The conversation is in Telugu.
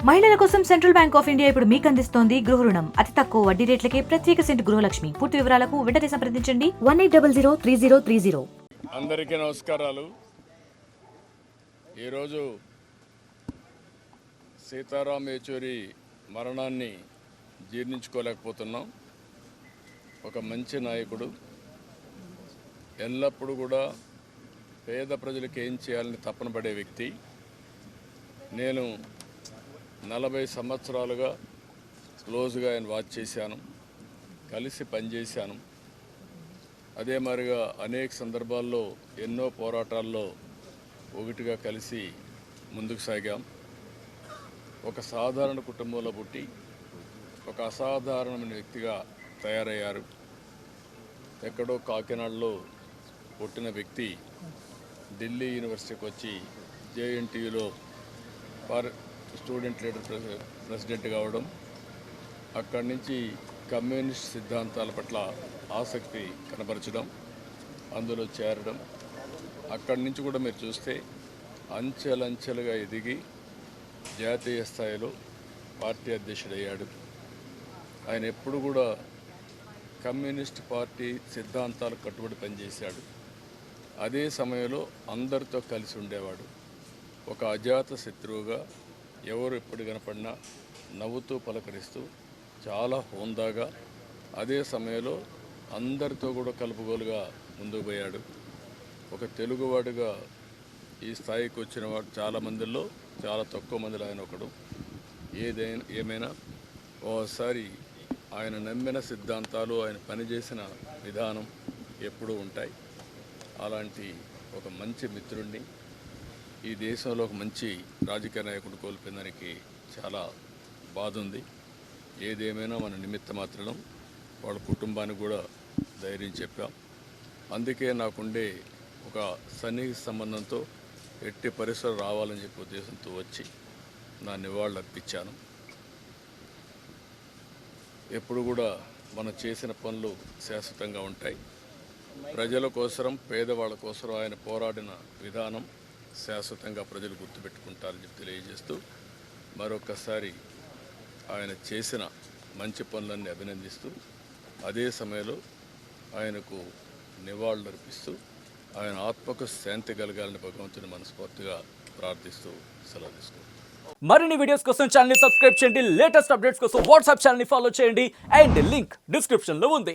మహిళల కోసం సెంట్రల్ బ్యాంక్ ఆఫ్ ఇండియా ఇప్పుడు మీకు అందిస్తోంది గృహ రుణం. అతి తక్కువ వడ్డీ రేట్లకే ప్రత్యేక సెంటు గృహలక్ష్మి. పూర్తి వివరాలకు వెంటనే సంప్రదించండి 18003030. అందరికీ నమస్కారాలు. ఈరోజు సీతారాం యేచూరి మరణాన్ని జీర్ణించుకోలేకపోతున్నాం. ఒక మంచి నాయకుడు, ఎల్లప్పుడూ కూడా పేద ప్రజలకు ఏం చేయాలని తపన పడే వ్యక్తి. నేను 40 సంవత్సరాలుగా క్లోజ్గా ఆయన వాచ్ చేశాను, కలిసి పనిచేశాను. అదే మాదిరిగా అనేక సందర్భాల్లో ఎన్నో పోరాటాల్లో ఒకటిగా కలిసి ముందుకు సాగాం. ఒక సాధారణ కుటుంబంలో పుట్టి ఒక అసాధారణమైన వ్యక్తిగా తయారయ్యారు. ఎక్కడో కాకినాడలో పుట్టిన వ్యక్తి ఢిల్లీ యూనివర్సిటీకి వచ్చి జేఎన్టీయూలో స్టూడెంట్ లీడర్ ప్రెసిడెంట్ కావడం, అక్కడి నుంచి కమ్యూనిస్ట్ సిద్ధాంతాల పట్ల ఆసక్తి కనబరచడం, అందులో చేరడం, అక్కడి నుంచి కూడా మీరు చూస్తే అంచెలంచెలుగా ఎదిగి జాతీయ స్థాయిలో పార్టీ అధ్యక్షుడయ్యాడు. ఆయన ఎప్పుడు కూడా కమ్యూనిస్ట్ పార్టీ సిద్ధాంతాలకు కట్టుబడి పనిచేశాడు. అదే సమయంలో అందరితో కలిసి ఉండేవాడు. ఒక అజాత శత్రువుగా ఎవరు ఎప్పుడు కనపడినా నవ్వుతూ పలకరిస్తూ చాలా హోందాగా, అదే సమయంలో అందరితో కూడా కలుపుగోలుగా ముందుకు పోయాడు. ఒక తెలుగువాడిగా ఈ స్థాయికి వచ్చిన వాడు చాలామందిలో చాలా తక్కువ మందిలో ఆయన ఒకడు. ఏమైనా ఓసారి ఆయన నమ్మిన సిద్ధాంతాలు, ఆయన పనిచేసిన విధానం ఎప్పుడూ ఉంటాయి. అలాంటి ఒక మంచి మిత్రుడిని, ఈ దేశంలో ఒక మంచి రాజకీయ నాయకుడు కోల్పోయిందానికి చాలా బాధ ఉంది. ఏదేమైనా మన నిమిత్త మాత్రం వాళ్ళ కుటుంబానికి కూడా ధైర్యం చెప్పాం. అందుకే నాకుండే ఒక సన్నిహిత సంబంధంతో ఎట్టి పరిసరం రావాలని చెప్పే ఉద్దేశంతో వచ్చి నా నివాళులు అర్పించాను. ఎప్పుడు కూడా మనం చేసిన పనులు శాశ్వతంగా ఉంటాయి. ప్రజల కోసం, పేదవాళ్ళ కోసం ఆయన పోరాడిన విధానం శాశ్వతంగా ప్రజలు గుర్తుపెట్టుకుంటారని చెప్పి తెలియజేస్తూ, మరొకసారి ఆయన చేసిన మంచి పనులన్నీ అభినందిస్తూ, అదే సమయంలో ఆయనకు నివాళులు అర్పిస్తూ, ఆయన ఆత్మకు శాంతి కలగాలని భగవంతుని మనస్ఫూర్తిగా ప్రార్థిస్తూ సెలవు తీసుకుంటాం. మరిన్ని వీడియోస్ కోసం ఛానల్ ని సబ్స్క్రైబ్ చేయండి. లేటెస్ట్ అప్డేట్స్ కోసం వాట్సాప్ ఛానల్ ని ఫాలో చేయండి. అండ్ లింక్ డిస్క్రిప్షన్ లో ఉంది.